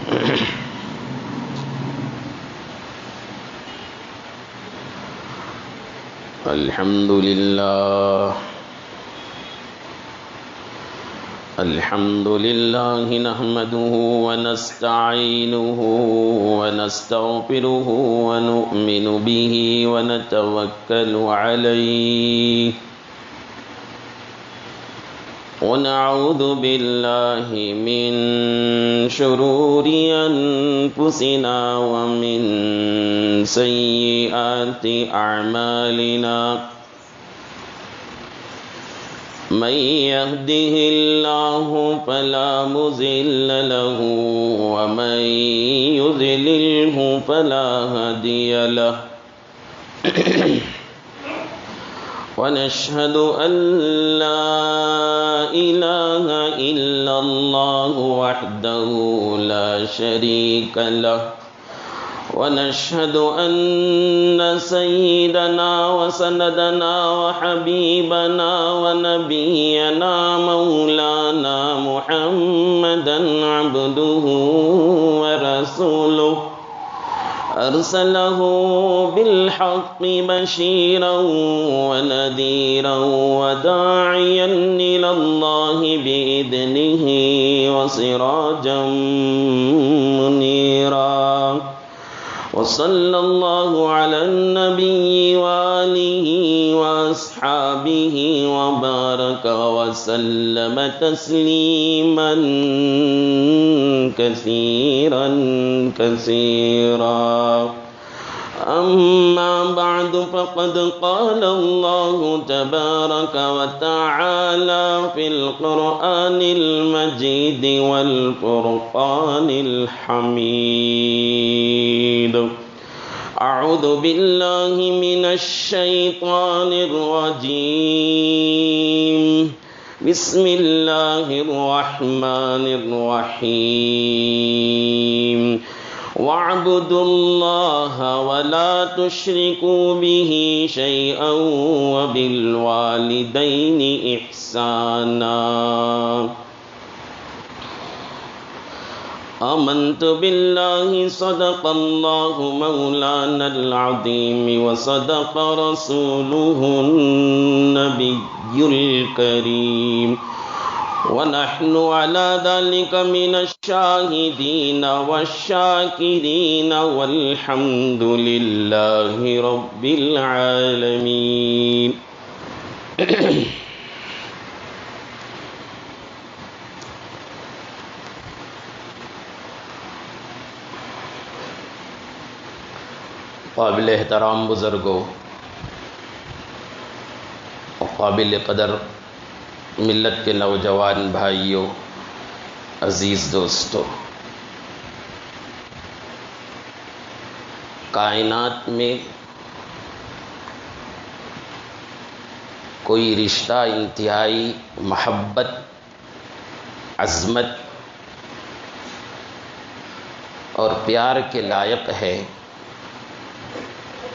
الحمد لله نحمده ونستعينه ونستغفره ونؤمن به ونتوكل عليه ونعوذ بالله من شرور أنفسنا ومن سيئات أعمالنا من يهده الله فلا مضل له ومن يضلله فلا هادي له ونشهد أن لا إله إلا الله وحده لا شريك له ونشهد أن سيدنا وسندنا وحبيبنا ونبينا مولانا محمدا عبده ورسوله أرسله بالحق بشيرا ونذيرا وداعيا إلى الله بإذنه وسراجا منيرا وصلى الله على النبي وآله وأصحابه وبارك وسلم تسليما كثيرا كثيرا أما بعد فقد قال الله تبارك وتعالى في القرآن المجيد والفرقان الحميد أعوذ بالله من الشيطان الرجيم بسم الله الرحمن الرحيم واعبدوا الله ولا تشركوا به شيئا وبالوالدين إحسانا آمنت بالله صدق الله مولانا العظيم وصدق رسوله النبي الكريم ونحن على ذلك من الشاهدين والشاكرين والحمد لله رب العالمين قابل احترام بزرگوں اور قابل قدر ملت کے نوجوان بھائیوں، عزیز دوستوں، کائنات میں کوئی رشتہ انتہائی محبت، عظمت اور پیار کے لائق ہے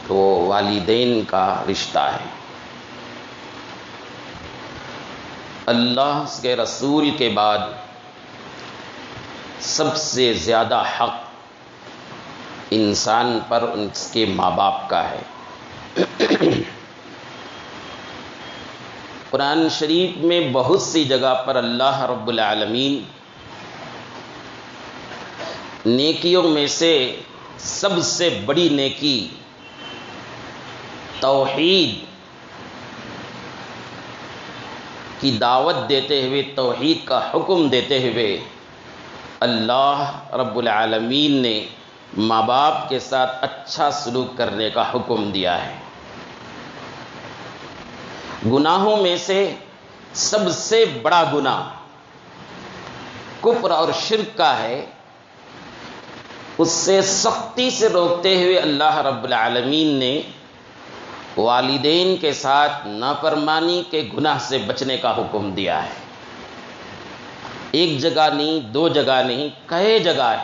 تو وہ والدین کا رشتہ ہے۔ اللہ کے رسول کے بعد سب سے زیادہ حق انسان پر اس کے ماں باپ کا ہے۔ قرآن شریف میں بہت سی جگہ پر اللہ رب العالمین نیکیوں میں سے سب سے بڑی نیکی توحید کی دعوت دیتے ہوئے، توحید کا حکم دیتے ہوئے اللہ رب العالمین نے ماں باپ کے ساتھ اچھا سلوک کرنے کا حکم دیا ہے۔ گناہوں میں سے سب سے بڑا گناہ کفر اور شرک کا ہے، اس سے سختی سے روکتے ہوئے اللہ رب العالمین نے والدین کے ساتھ نافرمانی کے گناہ سے بچنے کا حکم دیا ہے۔ ایک جگہ نہیں، دو جگہ نہیں، کئی جگہ ہے۔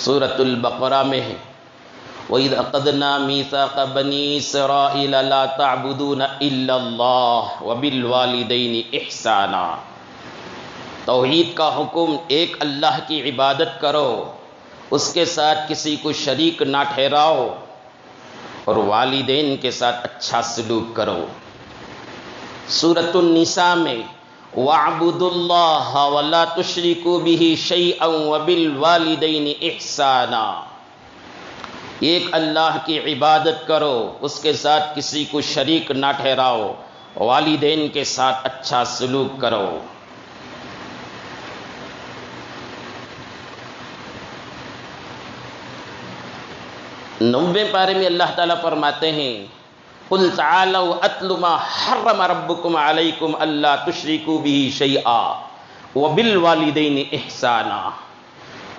سورۃ البقرہ میں ہے وَإِذْ أَخَذْنَا مِيثَاقَ بَنِي إِسْرَائِيلَ لَا تَعْبُدُونَ إِلَّا اللَّهَ وَبِالْوَالِدَيْنِ إِحْسَانًا۔ توحید کا حکم، ایک اللہ کی عبادت کرو، اس کے ساتھ کسی کو شریک نہ ٹھہراؤ، اور والدین کے ساتھ اچھا سلوک کرو۔ سورۃ النساء میں وَاعْبُدُوا اللَّهَ وَلَا تُشْرِكُوا بِهِ شَيْئًا وَبِالْوَالِدَيْنِ إِحْسَانًا، ایک اللہ کی عبادت کرو، اس کے ساتھ کسی کو شریک نہ ٹھہراؤ، والدین کے ساتھ اچھا سلوک کرو۔ نویں پارے میں اللہ تعالیٰ فرماتے ہیں قُلْ تَعَالَوْا أَتْلُ مَا حَرَّمَ رَبُّكُمْ عَلَيْكُمْ أَلَّا تُشْرِكُوا بِهِ شَيْئًا وَبِالْوَالِدَيْنِ إِحْسَانًا،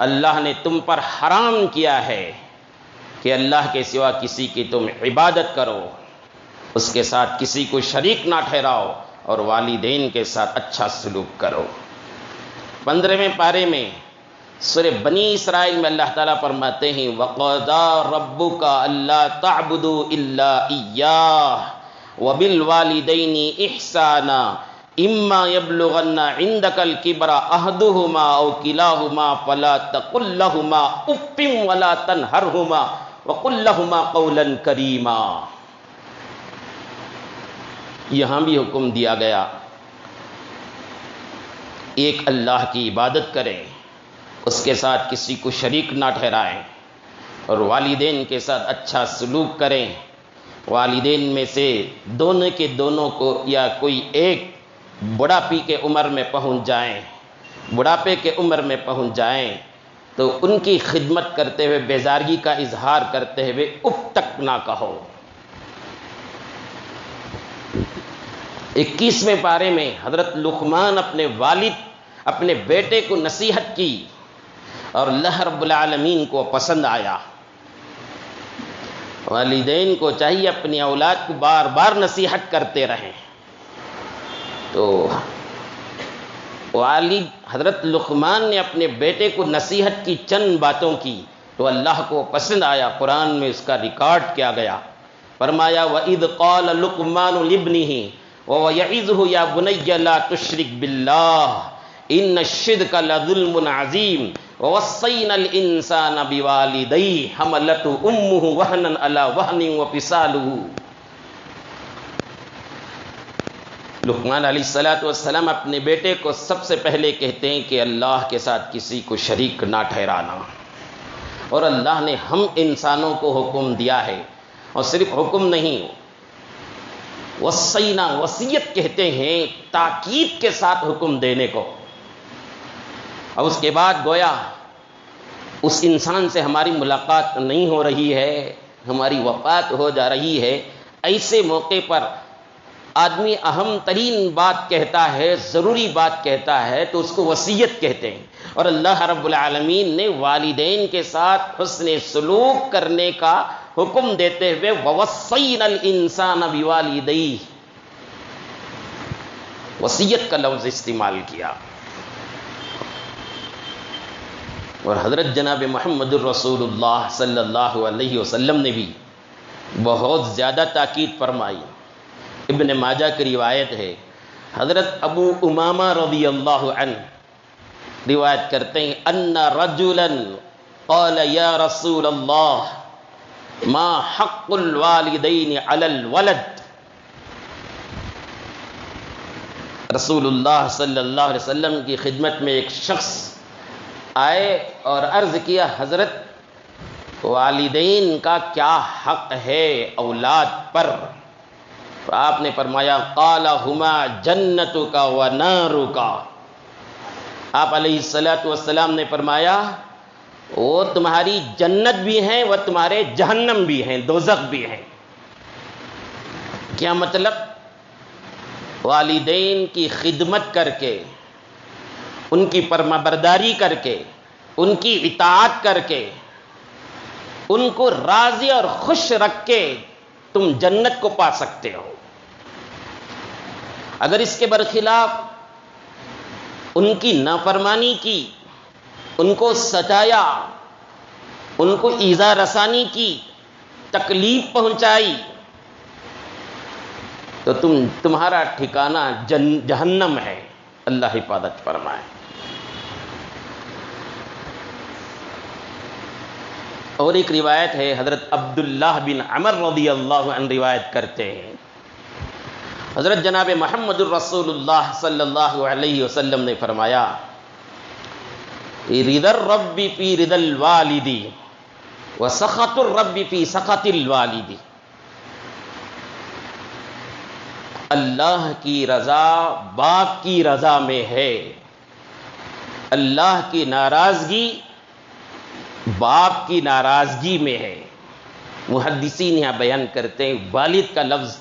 اللہ نے تم پر حرام کیا ہے کہ اللہ کے سوا کسی کی تم عبادت کرو، اس کے ساتھ کسی کو شریک نہ ٹھہراؤ، اور والدین کے ساتھ اچھا سلوک کرو۔ 15ویں پارے میں سورہ بنی اسرائیل میں اللہ تعالیٰ فرماتے ہیں وَقَضَىٰ رَبُّكَ أَلَّا تَعْبُدُوا إِلَّا إِيَّاهُ وَبِالْوَالِدَيْنِ إِحْسَانًا إِمَّا يَبْلُغَنَّ عِندَكَ الْكِبَرَ أَحَدُهُمَا أَوْ كِلَاهُمَا فَلَا تَقُل لَّهُمَا أُفٍّ وَلَا تَنْهَرْهُمَا وَقُل لَّهُمَا قَوْلًا كَرِيمًا۔ یہاں بھی حکم دیا گیا ایک اللہ کی عبادت کریں، اس کے ساتھ کسی کو شریک نہ ٹھہرائیں، اور والدین کے ساتھ اچھا سلوک کریں۔ والدین میں سے دونوں کے دونوں کو یا کوئی ایک بڑھاپے کے عمر میں پہنچ جائیں تو ان کی خدمت کرتے ہوئے، بیزارگی کا اظہار کرتے ہوئے اف تک نہ کہو۔ 21ویں پارے میں حضرت لقمان اپنے والد، اپنے بیٹے کو نصیحت کی، اور اللہ رب العالمین کو پسند آیا۔ والدین کو چاہیے اپنی اولاد کو بار بار نصیحت کرتے رہیں۔ تو والد حضرت لقمان نے اپنے بیٹے کو نصیحت کی، چند باتوں کی، تو اللہ کو پسند آیا، قرآن میں اس کا ریکارڈ کیا گیا۔ فرمایا وَإِذْ قَالَ لُقْمَانُ لِابْنِهِ وَهُوَ يَعِظُهُ يَا بُنَيَّ لَا تُشْرِكْ بِاللَّهِ إِنَّ الشِّرْكَ لَظُلْمٌ عَظِيمٌ وَوَصَّيْنَا الْإِنسَانَ بِوَالِدَيْهِ حَمَلَتْهُ أُمُّهُ وَهْنًا عَلَى وَهْنٍ وَفِصَالُهُ۔ لقمان علیہ السلام اپنے بیٹے کو سب سے پہلے کہتے ہیں کہ اللہ کے ساتھ کسی کو شریک نہ ٹھہرانا، اور اللہ نے ہم انسانوں کو حکم دیا ہے، اور صرف حکم نہیں، وصینا، وصیت کہتے ہیں تاکید کے ساتھ حکم دینے کو۔ اور اس کے بعد گویا اس انسان سے ہماری ملاقات نہیں ہو رہی ہے، ہماری وفات ہو جا رہی ہے، ایسے موقع پر آدمی اہم ترین بات کہتا ہے، ضروری بات کہتا ہے، تو اس کو وصیت کہتے ہیں۔ اور اللہ رب العالمین نے والدین کے ساتھ حسن سلوک کرنے کا حکم دیتے ہوئے وَوَصَّيْنَا الْإِنسَانَ بِوَالِدَيْهِ، وصیت کا لفظ استعمال کیا۔ اور حضرت جناب محمد الرسول اللہ صلی اللہ علیہ وسلم نے بھی بہت زیادہ تاکید فرمائی۔ ابن ماجہ کی روایت ہے، حضرت ابو امامہ رضی اللہ عنہ روایت کرتے ہیں ان رجلا قال یا رسول اللہ ما حق الوالدین علی الولد۔ رسول اللہ صلی اللہ علیہ وسلم کی خدمت میں ایک شخص آئے اور عرض کیا حضرت والدین کا کیا حق ہے اولاد پر؟ تو آپ نے فرمایا قال ہما جنتک و نارک۔ آپ علیہ السلام نے فرمایا وہ تمہاری جنت بھی ہیں، وہ تمہارے جہنم بھی ہیں، دوزخ بھی ہیں۔ کیا مطلب؟ والدین کی خدمت کر کے، ان کی فرمانبرداری کر کے، ان کی اطاعت کر کے، ان کو راضی اور خوش رکھ کے تم جنت کو پا سکتے ہو۔ اگر اس کے برخلاف ان کی نافرمانی کی، ان کو ستایا، ان کو ایذا رسانی کی، تکلیف پہنچائی، تو تمہارا ٹھکانہ جہنم ہے۔ اللہ حفاظت فرمائے۔ اور ایک روایت ہے، حضرت عبداللہ بن عمر رضی اللہ عنہ روایت کرتے ہیں، حضرت جناب محمد الرسول اللہ صلی اللہ علیہ وسلم نے فرمایا، رضا الرب فی رضا الوالد وسخط الرب فی سخط الوالد، اللہ کی رضا باپ کی رضا میں ہے، اللہ کی ناراضگی باپ کی ناراضگی میں ہے۔ محدثین یہاں بیان کرتے ہیں والد کا لفظ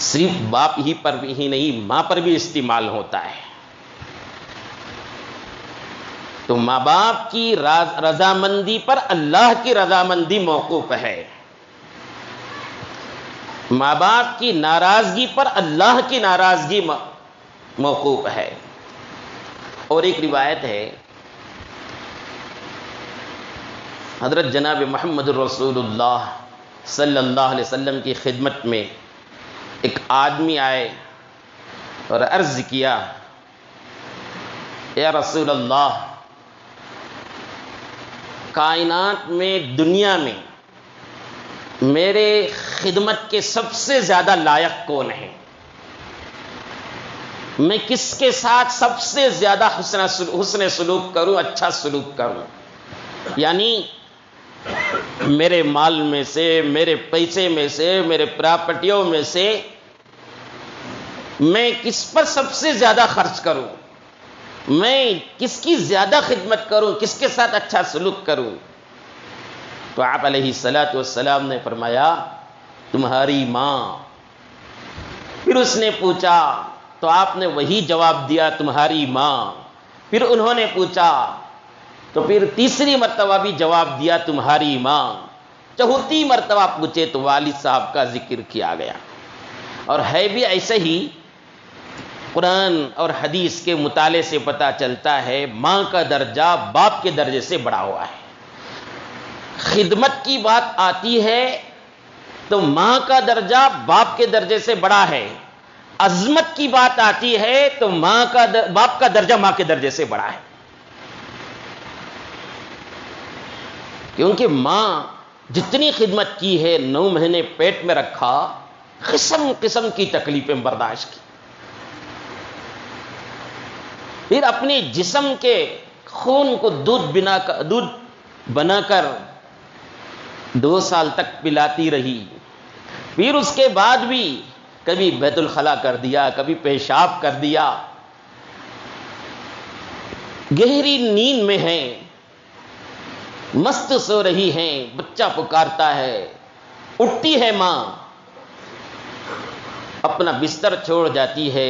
صرف باپ ہی پر ہی نہیں، ماں پر بھی استعمال ہوتا ہے۔ تو ماں باپ کی رضامندی پر اللہ کی رضامندی موقوف ہے، ماں باپ کی ناراضگی پر اللہ کی ناراضگی موقوف ہے۔ اور ایک روایت ہے، حضرت جناب محمد الرسول اللہ صلی اللہ علیہ وسلم کی خدمت میں ایک آدمی آئے اور عرض کیا، یا رسول اللہ، کائنات میں دنیا میں میرے خدمت کے سب سے زیادہ لائق کون ہے؟ میں کس کے ساتھ سب سے زیادہ حسن سلوک کروں، اچھا سلوک کروں؟ یعنی میرے مال میں سے، میرے پیسے میں سے، میرے پراپرٹیوں میں سے میں کس پر سب سے زیادہ خرچ کروں، میں کس کی زیادہ خدمت کروں، کس کے ساتھ اچھا سلوک کروں؟ تو آپ علیہ الصلوۃ والسلام نے فرمایا، تمہاری ماں۔ پھر اس نے پوچھا تو آپ نے وہی جواب دیا، تمہاری ماں۔ پھر انہوں نے پوچھا تو پھر تیسری مرتبہ بھی جواب دیا، تمہاری ماں۔ چوتھی مرتبہ پوچھے تو والد صاحب کا ذکر کیا گیا۔ اور ہے بھی ایسے ہی، قرآن اور حدیث کے مطالعے سے پتہ چلتا ہے ماں کا درجہ باپ کے درجے سے بڑا ہوا ہے۔ خدمت کی بات آتی ہے تو ماں کا درجہ باپ کے درجے سے بڑا ہے، عظمت کی بات آتی ہے تو باپ کا درجہ ماں کے درجے سے بڑا ہے، کیونکہ ماں جتنی خدمت کی ہے، 9 مہینے پیٹ میں رکھا، قسم قسم کی تکلیفیں برداشت کی، پھر اپنے جسم کے خون کو دودھ بنا کر 2 سال تک پلاتی رہی، پھر اس کے بعد بھی کبھی بیت الخلا کر دیا، کبھی پیشاب کر دیا، گہری نیند میں ہیں، مست سو رہی ہیں، بچہ پکارتا ہے، اٹھتی ہے ماں، اپنا بستر چھوڑ جاتی ہے،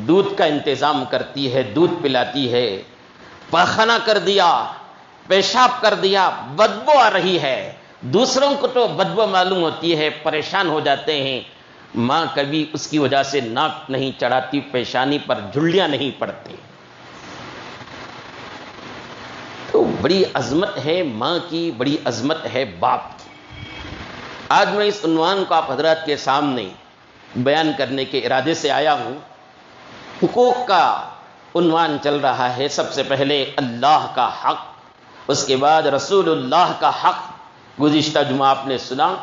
دودھ کا انتظام کرتی ہے، دودھ پلاتی ہے، پاخانہ کر دیا، پیشاب کر دیا، بدبو آ رہی ہے، دوسروں کو تو بدبو معلوم ہوتی ہے، پریشان ہو جاتے ہیں، ماں کبھی اس کی وجہ سے ناک نہیں چڑھاتی، پیشانی پر جھلیاں نہیں پڑتی۔ تو بڑی عظمت ہے ماں کی، بڑی عظمت ہے باپ کی۔ آج میں اس عنوان کو آپ حضرات کے سامنے بیان کرنے کے ارادے سے آیا ہوں۔ حقوق کا عنوان چل رہا ہے، سب سے پہلے اللہ کا حق، اس کے بعد رسول اللہ کا حق، گزشتہ جمعہ آپ نے سنا۔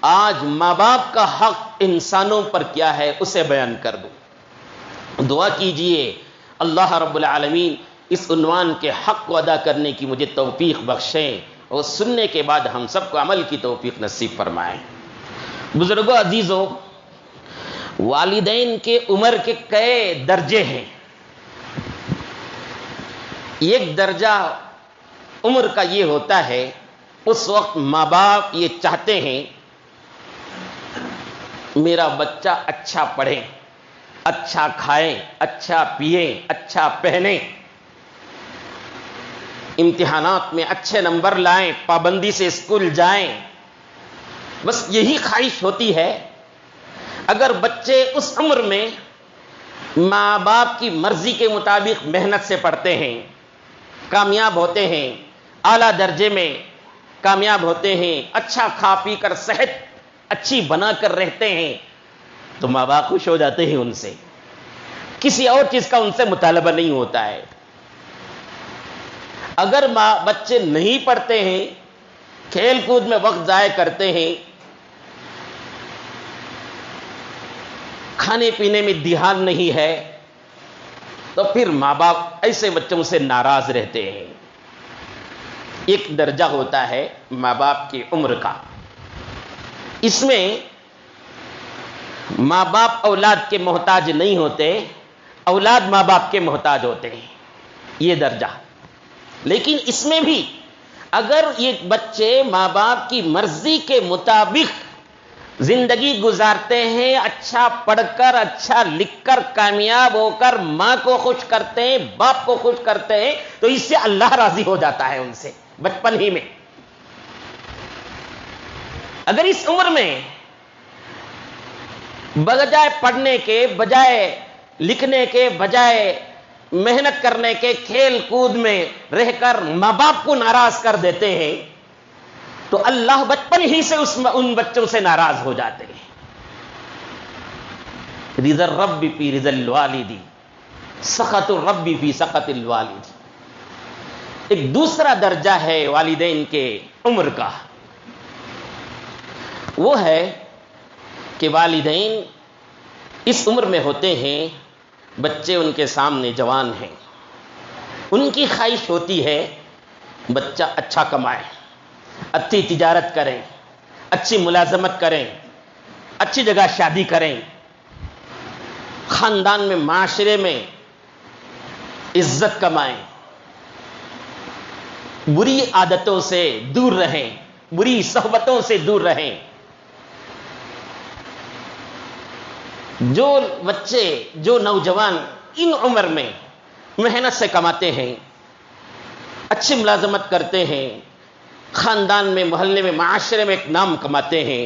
آج ماں باپ کا حق انسانوں پر کیا ہے اسے بیان کر دوں۔ دعا کیجئے اللہ رب العالمین اس عنوان کے حق کو ادا کرنے کی مجھے توفیق بخشیں، اور سننے کے بعد ہم سب کو عمل کی توفیق نصیب فرمائیں۔ بزرگوں، عزیزوں، والدین کے عمر کے کئی درجے ہیں۔ ایک درجہ عمر کا یہ ہوتا ہے، اس وقت ماں باپ یہ چاہتے ہیں میرا بچہ اچھا پڑھے، اچھا کھائے، اچھا پیے، اچھا پہنے، امتحانات میں اچھے نمبر لائیں، پابندی سے اسکول جائیں، بس یہی خواہش ہوتی ہے۔ اگر بچے اس عمر میں ماں باپ کی مرضی کے مطابق محنت سے پڑھتے ہیں، کامیاب ہوتے ہیں، اعلیٰ درجے میں کامیاب ہوتے ہیں، اچھا کھا پی کر صحت اچھی بنا کر رہتے ہیں، تو ماں باپ خوش ہو جاتے ہیں، ان سے کسی اور چیز کا ان سے مطالبہ نہیں ہوتا ہے۔ اگر بچے نہیں پڑھتے ہیں کھیل کود میں وقت ضائع کرتے ہیں، کھانے پینے میں دھیان نہیں ہے، تو پھر ماں باپ ایسے بچوں سے ناراض رہتے ہیں۔ ایک درجہ ہوتا ہے ماں باپ کی عمر کا، اس میں ماں باپ اولاد کے محتاج نہیں ہوتے، اولاد ماں باپ کے محتاج ہوتے ہیں، یہ درجہ۔ لیکن اس میں بھی اگر یہ بچے ماں باپ کی مرضی کے مطابق زندگی گزارتے ہیں، اچھا پڑھ کر، اچھا لکھ کر، کامیاب ہو کر ماں کو خوش کرتے ہیں، باپ کو خوش کرتے ہیں، تو اس سے اللہ راضی ہو جاتا ہے ان سے بچپن ہی میں۔ اگر اس عمر میں بجائے پڑھنے کے، بجائے لکھنے کے، بجائے محنت کرنے کے کھیل کود میں رہ کر ماں باپ کو ناراض کر دیتے ہیں، تو اللہ بچپن ہی سے ان بچوں سے ناراض ہو جاتے ہیں۔ رضا الرب فی رضا الوالد، سخط الرب فی سخط الوالد۔ ایک دوسرا درجہ ہے والدین کے عمر کا، وہ ہے کہ والدین اس عمر میں ہوتے ہیں، بچے ان کے سامنے جوان ہیں، ان کی خواہش ہوتی ہے بچہ اچھا کمائے، اچھی تجارت کریں، اچھی ملازمت کریں، اچھی جگہ شادی کریں، خاندان میں، معاشرے میں عزت کمائیں، بری عادتوں سے دور رہیں، بری صحبتوں سے دور رہیں۔ جو بچے، جو نوجوان ان عمر میں محنت سے کماتے ہیں، اچھی ملازمت کرتے ہیں، خاندان میں، محلے میں، معاشرے میں ایک نام کماتے ہیں،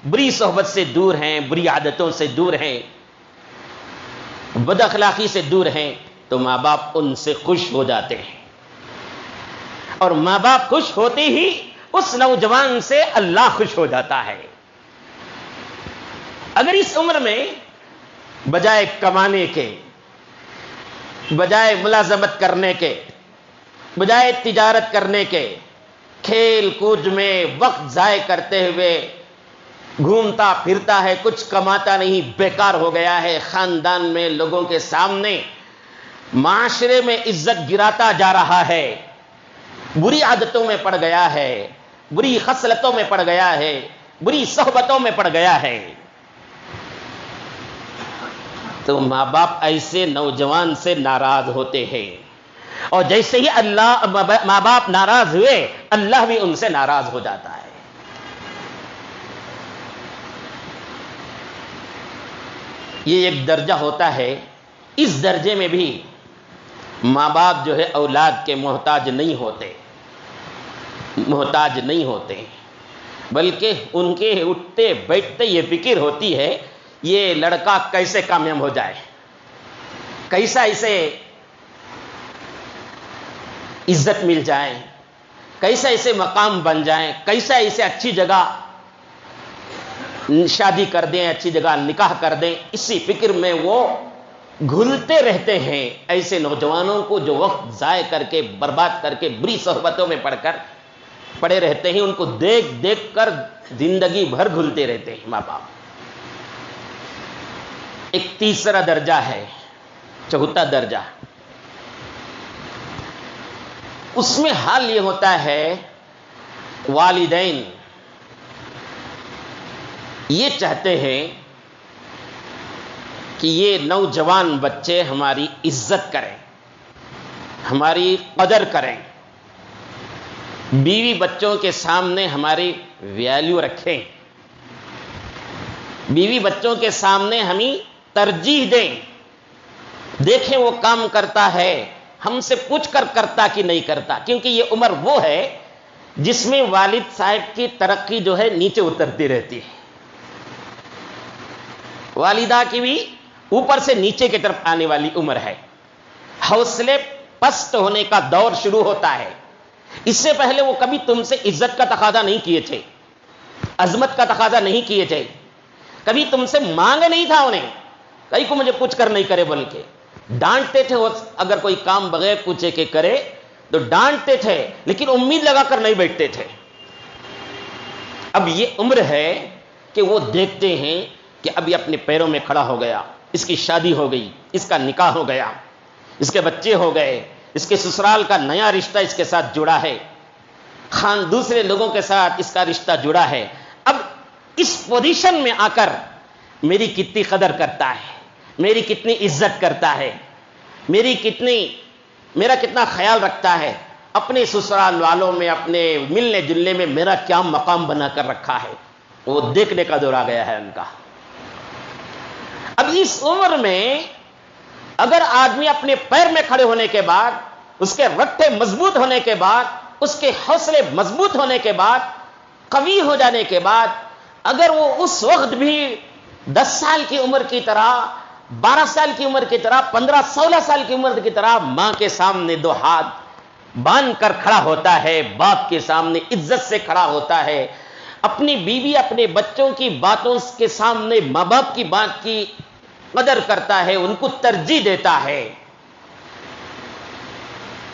بری صحبت سے دور ہیں، بری عادتوں سے دور ہیں، بد اخلاقی سے دور ہیں، تو ماں باپ ان سے خوش ہو جاتے ہیں، اور ماں باپ خوش ہوتے ہی اس نوجوان سے اللہ خوش ہو جاتا ہے۔ اگر اس عمر میں بجائے کمانے کے، بجائے ملازمت کرنے کے، بجائے تجارت کرنے کے، کھیل کود میں وقت ضائع کرتے ہوئے گھومتا پھرتا ہے، کچھ کماتا نہیں، بیکار ہو گیا ہے، خاندان میں لوگوں کے سامنے، معاشرے میں عزت گراتا جا رہا ہے، بری عادتوں میں پڑ گیا ہے، بری خصلتوں میں پڑ گیا ہے، بری صحبتوں میں پڑ گیا ہے، تو ماں باپ ایسے نوجوان سے ناراض ہوتے ہیں، اور جیسے ہی ماں باپ ناراض ہوئے، اللہ بھی ان سے ناراض ہو جاتا ہے۔ یہ ایک درجہ ہوتا ہے، اس درجے میں بھی ماں باپ جو ہے اولاد کے محتاج نہیں ہوتے، بلکہ ان کے اٹھتے بیٹھتے یہ فکر ہوتی ہے یہ لڑکا کیسے کامیاب ہو جائے، کیسا اسے عزت مل جائے، کیسا اسے مقام بن جائے، کیسا اسے اچھی جگہ شادی کر دیں، اچھی جگہ نکاح کر دیں، اسی فکر میں وہ گھلتے رہتے ہیں۔ ایسے نوجوانوں کو جو وقت ضائع کر کے، برباد کر کے، بری صحبتوں میں پڑے رہتے ہیں، ان کو دیکھ دیکھ کر زندگی بھر گھلتے رہتے ہیں ماں باپ۔ ایک تیسرا درجہ ہے، چوتھا درجہ، اس میں حال یہ ہوتا ہے والدین یہ چاہتے ہیں کہ یہ نوجوان بچے ہماری عزت کریں، ہماری قدر کریں، بیوی بچوں کے سامنے ہماری ویلیو رکھیں، بیوی بچوں کے سامنے ہمیں ترجیح دیں، دیکھیں وہ کام کرتا ہے، ہم سے پوچھ کر کرتا کہ نہیں کرتا، کیونکہ یہ عمر وہ ہے جس میں والد صاحب کی ترقی جو ہے نیچے اترتی رہتی ہے، والدہ کی بھی اوپر سے نیچے کی طرف آنے والی عمر ہے، حوصلے پست ہونے کا دور شروع ہوتا ہے۔ اس سے پہلے وہ کبھی تم سے عزت کا تقاضا نہیں کیے تھے، عظمت کا تقاضا نہیں کیے تھے، کبھی تم سے مانگ نہیں تھا انہیں، کئی کو مجھے پوچھ کر نہیں کرے، بلکہ ڈانٹتے تھے، اگر کوئی کام بغیر پوچھے کے کرے تو ڈانٹتے تھے، لیکن امید لگا کر نہیں بیٹھتے تھے۔ اب یہ عمر ہے کہ وہ دیکھتے ہیں کہ اب یہ اپنے پیروں میں کھڑا ہو گیا، اس کی شادی ہو گئی، اس کا نکاح ہو گیا، اس کے بچے ہو گئے، اس کے سسرال کا نیا رشتہ اس کے ساتھ جڑا ہے، دوسرے لوگوں کے ساتھ اس کا رشتہ جڑا ہے. اب اس پوزیشن میں آ کر میری کتنی قدر کرتا ہے، میری کتنی عزت کرتا ہے، میرا کتنا خیال رکھتا ہے، اپنے سسرال والوں میں، اپنے ملنے جلنے میں میرا کیا مقام بنا کر رکھا ہے. وہ دیکھنے کا دور آ گیا ہے ان کا. اب اس عمر میں اگر آدمی اپنے پیر میں کھڑے ہونے کے بعد، اس کے رٹے مضبوط ہونے کے بعد، اس کے حوصلے مضبوط ہونے کے بعد، قوی ہو جانے کے بعد، اگر وہ اس وقت بھی 10 سال کی عمر کی طرح، 12 سال کی عمر کی طرح، 15 16 سال کی عمر کی طرح ماں کے سامنے 2 ہاتھ باندھ کر کھڑا ہوتا ہے، باپ کے سامنے عزت سے کھڑا ہوتا ہے، اپنی بیوی اپنے بچوں کی باتوں کے سامنے ماں باپ کی بات کی قدر کرتا ہے، ان کو ترجیح دیتا ہے،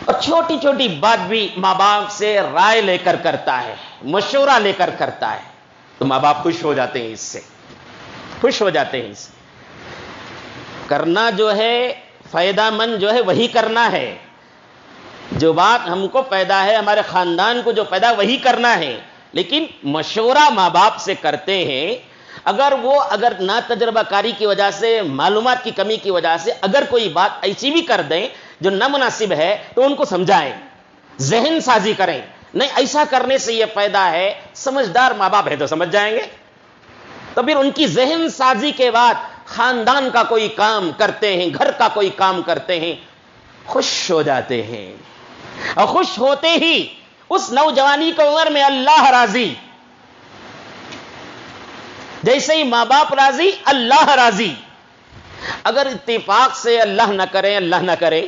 اور چھوٹی چھوٹی بات بھی ماں باپ سے رائے لے کر کرتا ہے، مشورہ لے کر کرتا ہے، تو ماں باپ خوش ہو جاتے ہیں، اس سے خوش ہو جاتے ہیں. اس سے کرنا جو ہے فائدہ مند جو ہے وہی کرنا ہے، جو بات ہم کو پیدا ہے، ہمارے خاندان کو جو پیدا وہی کرنا ہے. لیکن مشورہ ماں باپ سے کرتے ہیں، اگر نا تجربہ کاری کی وجہ سے، معلومات کی کمی کی وجہ سے اگر کوئی بات ایسی بھی کر دیں جو نامناسب ہے تو ان کو سمجھائیں، ذہن سازی کریں، نہیں ایسا کرنے سے یہ فائدہ ہے. سمجھدار ماں باپ ہے تو سمجھ جائیں گے، تو پھر ان کی ذہن سازی کے بعد خاندان کا کوئی کام کرتے ہیں، گھر کا کوئی کام کرتے ہیں، خوش ہو جاتے ہیں. اور خوش ہوتے ہی اس نوجوانی کی عمر میں اللہ راضی، جیسے ہی ماں باپ راضی اللہ راضی. اگر اتفاق سے اللہ نہ کرے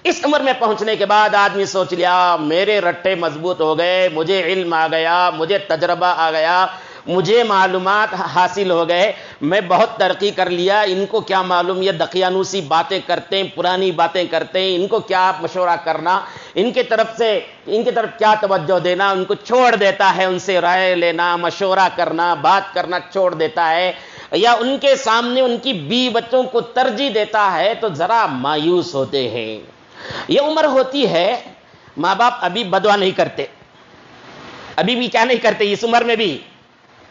اس عمر میں پہنچنے کے بعد آدمی سوچ لیا میرے رٹے مضبوط ہو گئے، مجھے علم آ گیا، مجھے تجربہ آ گیا، مجھے معلومات حاصل ہو گئے، میں بہت ترقی کر لیا، ان کو کیا معلوم، یہ دقیانوسی باتیں کرتے ہیں، پرانی باتیں کرتے ہیں، ان کو کیا مشورہ کرنا، ان کی طرف کیا توجہ دینا، ان کو چھوڑ دیتا ہے، ان سے رائے لینا، مشورہ کرنا، بات کرنا چھوڑ دیتا ہے، یا ان کے سامنے ان کی بیوی بچوں کو ترجیح دیتا ہے، تو ذرا مایوس ہوتے ہیں. یہ عمر ہوتی ہے، ماں باپ ابھی بدوا نہیں کرتے، ابھی بھی کیا نہیں کرتے، اس عمر میں بھی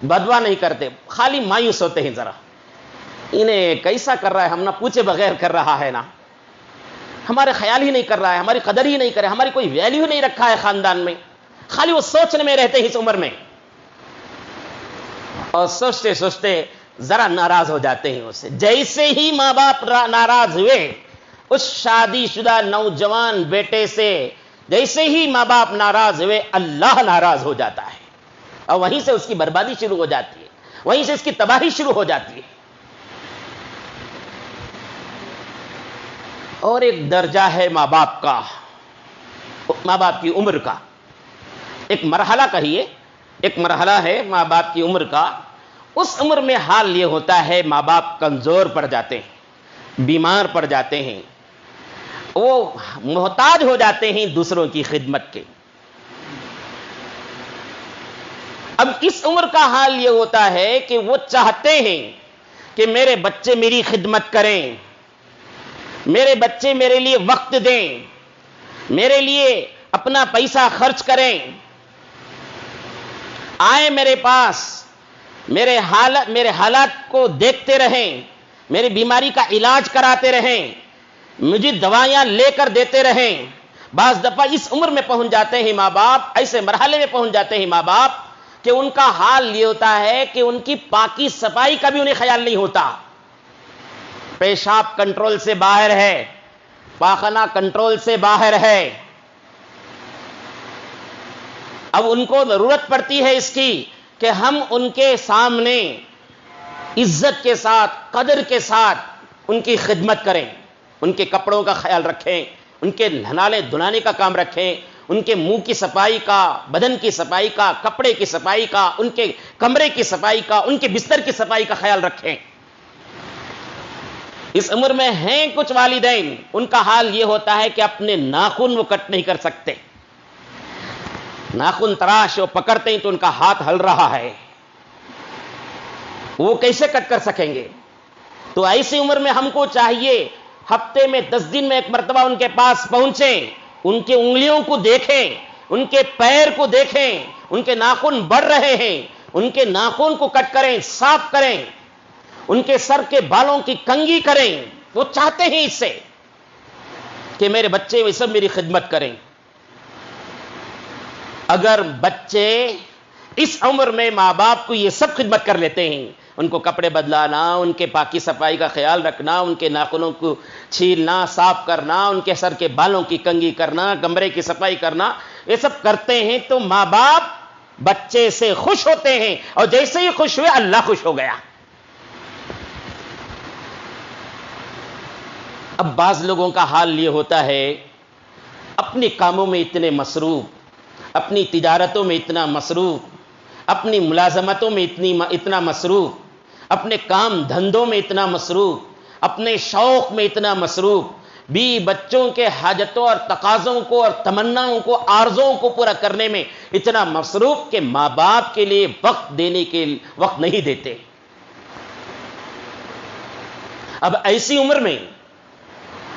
بدوا نہیں کرتے، خالی مایوس ہوتے ہیں. ذرا انہیں کیسا کر رہا ہے، ہم نہ پوچھے بغیر کر رہا ہے، نا ہمارے خیال ہی نہیں کر رہا ہے، ہماری قدر ہی نہیں کرے، ہماری کوئی ویلیو نہیں رکھا ہے خاندان میں، خالی وہ سوچنے میں رہتے ہیں اس عمر میں، اور سوچتے سوچتے ذرا ناراض ہو جاتے ہیں اس سے. جیسے ہی ماں باپ ناراض ہوئے اس شادی شدہ نوجوان بیٹے سے، جیسے ہی ماں باپ ناراض ہوئے اللہ ناراض ہو جاتا ہے، اور وہیں سے اس کی بربادی شروع ہو جاتی ہے، وہیں سے اس کی تباہی شروع ہو جاتی ہے. اور ایک درجہ ہے ماں باپ کا، ماں باپ کی عمر کا ایک مرحلہ کہیے، ایک مرحلہ ہے ماں باپ کی عمر کا. اس عمر میں حال یہ ہوتا ہے ماں باپ کمزور پڑ جاتے ہیں، بیمار پڑ جاتے ہیں، وہ محتاج ہو جاتے ہیں دوسروں کی خدمت کے. اب اس عمر کا حال یہ ہوتا ہے کہ وہ چاہتے ہیں کہ میرے بچے میری خدمت کریں، میرے بچے میرے لیے وقت دیں، میرے لیے اپنا پیسہ خرچ کریں، آئے میرے پاس، میرے حالات کو دیکھتے رہیں، میری بیماری کا علاج کراتے رہیں، مجھے دوائیاں لے کر دیتے رہیں. بعض دفعہ اس عمر میں پہنچ جاتے ہیں ماں باپ، ایسے مرحلے میں پہنچ جاتے ہیں ماں باپ کہ ان کا حال یہ ہوتا ہے کہ ان کی پاکی صفائی کا بھی انہیں خیال نہیں ہوتا. پیشاب کنٹرول سے باہر ہے، پاخانہ کنٹرول سے باہر ہے. اب ان کو ضرورت پڑتی ہے اس کی کہ ہم ان کے سامنے عزت کے ساتھ، قدر کے ساتھ ان کی خدمت کریں، ان کے کپڑوں کا خیال رکھیں، ان کے نہلانے دھلانے کا کام رکھیں، ان کے منہ کی صفائی کا، بدن کی صفائی کا، کپڑے کی صفائی کا، ان کے کمرے کی صفائی کا، ان کے بستر کی صفائی کا خیال رکھیں. اس عمر میں ہیں کچھ والدین، ان کا حال یہ ہوتا ہے کہ اپنے ناخن وہ کٹ نہیں کر سکتے، ناخن تراش وہ پکڑتے ہیں تو ان کا ہاتھ ہل رہا ہے، وہ کیسے کٹ کر سکیں گے؟ تو ایسی عمر میں ہم کو چاہیے ہفتے میں 10 دن میں ایک مرتبہ ان کے پاس پہنچیں، ان کے انگلیوں کو دیکھیں، ان کے پیر کو دیکھیں، ان کے ناخن بڑھ رہے ہیں، ان کے ناخن کو کٹ کریں، صاف کریں، ان کے سر کے بالوں کی کنگھی کریں. وہ چاہتے ہیں اس سے کہ میرے بچے وہ سب میری خدمت کریں. اگر بچے اس عمر میں ماں باپ کو یہ سب خدمت کر لیتے ہیں، ان کو کپڑے بدلانا، ان کے پاکی صفائی کا خیال رکھنا، ان کے ناخنوں کو چھیلنا، صاف کرنا، ان کے سر کے بالوں کی کنگھی کرنا، کمرے کی صفائی کرنا، یہ سب کرتے ہیں تو ماں باپ بچے سے خوش ہوتے ہیں، اور جیسے ہی خوش ہوئے اللہ خوش ہو گیا. اب بعض لوگوں کا حال یہ ہوتا ہے، اپنے کاموں میں اتنے مصروف، اپنی تجارتوں میں اتنا مصروف، اپنی ملازمتوں میں اتنا مصروف، اپنے کام دھندوں میں اتنا مصروف، اپنے شوق میں اتنا مصروف، بھی بچوں کے حاجتوں اور تقاضوں کو اور تمناؤں کو، آرزوؤں کو پورا کرنے میں اتنا مصروف کہ ماں باپ کے لیے وقت دینے کے وقت نہیں دیتے. اب ایسی عمر میں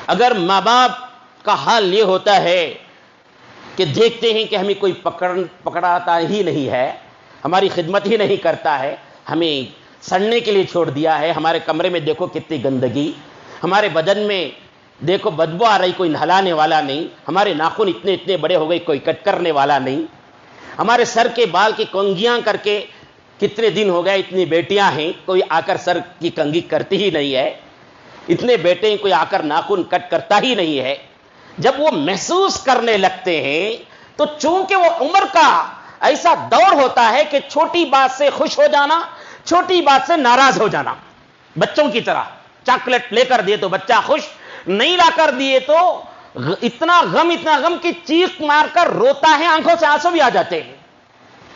اگر ماں باپ کا حال یہ ہوتا ہے کہ دیکھتے ہیں کہ ہمیں کوئی پکڑاتا ہی نہیں ہے، ہماری خدمت ہی نہیں کرتا ہے، ہمیں سڑنے کے لیے چھوڑ دیا ہے، ہمارے کمرے میں دیکھو کتنی گندگی، ہمارے بدن میں دیکھو بدبو آ رہی، کوئی نہلانے والا نہیں، ہمارے ناخن اتنے بڑے ہو گئے، کوئی کٹ کرنے والا نہیں، ہمارے سر کے بال کی کنگھیاں کر کے کتنے دن ہو گئے، اتنی بیٹیاں ہیں، کوئی آ کر سر کی کنگھی کرتی ہی نہیں ہے، اتنے بیٹے کوئی آ کر ناخن کٹ کرتا ہی نہیں ہے. جب وہ محسوس کرنے لگتے ہیں تو چونکہ وہ عمر کا ایسا دور ہوتا ہے کہ چھوٹی بات سے خوش ہو جانا، چھوٹی بات سے ناراض ہو جانا، بچوں کی طرح چاکلیٹ لے کر دیے تو بچہ خوش، نہیں لا کر دیے تو اتنا غم کی چیخ مار کر روتا ہے، آنکھوں سے آنسو بھی آ جاتے ہیں.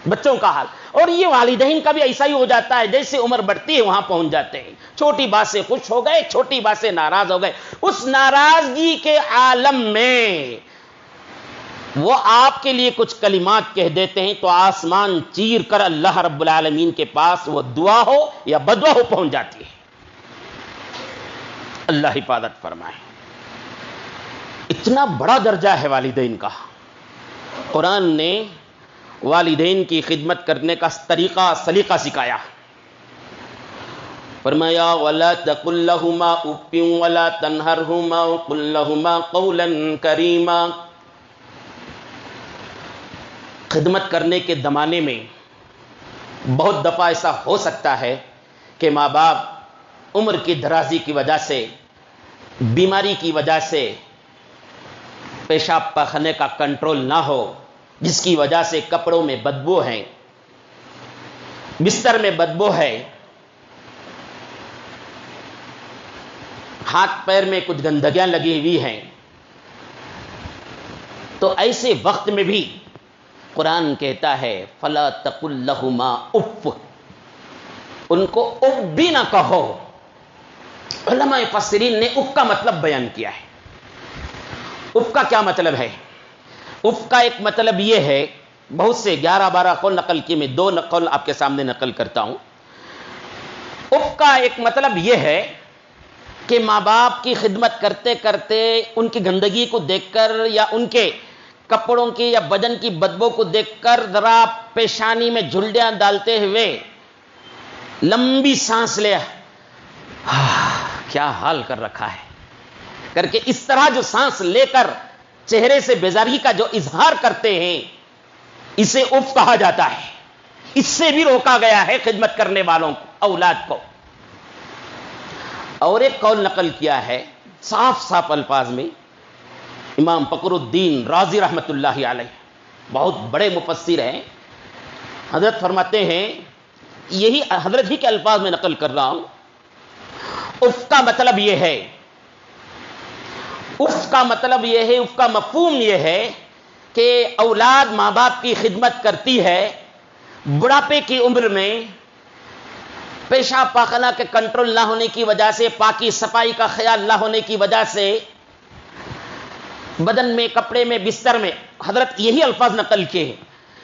بچوں کا حال، اور یہ والدین کا بھی ایسا ہی ہو جاتا ہے، جیسے عمر بڑھتی ہے وہاں پہنچ جاتے ہیں، چھوٹی بات سے خوش ہو گئے، چھوٹی بات سے ناراض ہو گئے. اس ناراضگی کے عالم میں وہ آپ کے لیے کچھ کلمات کہہ دیتے ہیں تو آسمان چیر کر اللہ رب العالمین کے پاس وہ دعا ہو یا بدعا ہو پہنچ جاتی ہے. اللہ حفاظت فرمائے. اتنا بڑا درجہ ہے والدین کا. قرآن نے والدین کی خدمت کرنے کا طریقہ سلیقہ سکھایا. فرمایا وَلَا تَقُلْ لَهُمَا أُفٍّ وَلَا تَنْهَرْهُمَا وَقُلْ لَهُمَا قَوْلًا كَرِيمًا. خدمت کرنے کے زمانے میں بہت دفعہ ایسا ہو سکتا ہے کہ ماں باپ عمر کی درازی کی وجہ سے، بیماری کی وجہ سے پیشاب پاخانے کا کنٹرول نہ ہو، جس کی وجہ سے کپڑوں میں بدبو ہے، بستر میں بدبو ہے، ہاتھ پیر میں کچھ گندگیاں لگی ہوئی ہیں، تو ایسے وقت میں بھی قرآن کہتا ہے فَلَا تَقُلْ لَهُمَا اُفٍّ، ان کو اف بھی نہ کہو. علماء مفسرین نے اف کا مطلب بیان کیا ہے. اف کا کیا مطلب ہے؟ اف کا ایک مطلب یہ ہے، بہت سے 11-12 قول نقل کیے، میں 2 قول آپ کے سامنے نقل کرتا ہوں. اف کا ایک مطلب یہ ہے کہ ماں باپ کی خدمت کرتے کرتے ان کی گندگی کو دیکھ کر یا ان کے کپڑوں کی یا بدن کی بدبو کو دیکھ کر ذرا پیشانی میں جھلڈیاں ڈالتے ہوئے لمبی سانس لے، کیا حال کر رکھا ہے کر کے، اس طرح جو سانس لے کر چہرے سے بیزاری کا جو اظہار کرتے ہیں، اسے اف کہا جاتا ہے. اس سے بھی روکا گیا ہے خدمت کرنے والوں کو، اولاد کو. اور ایک قول نقل کیا ہے صاف صاف الفاظ میں، امام فخر الدین رازی رحمت اللہ علیہ، بہت بڑے مفسر ہیں، حضرت فرماتے ہیں، یہی حضرت ہی کے الفاظ میں نقل کر رہا ہوں، اف کا مطلب یہ ہے، اف کا مطلب یہ ہے، اف کا مفہوم یہ ہے کہ اولاد ماں باپ کی خدمت کرتی ہے، بڑھاپے کی عمر میں پیشاب پاخانہ کے کنٹرول نہ ہونے کی وجہ سے، پاکی صفائی کا خیال نہ ہونے کی وجہ سے، بدن میں، کپڑے میں، بستر میں، حضرت یہی الفاظ نقل کیے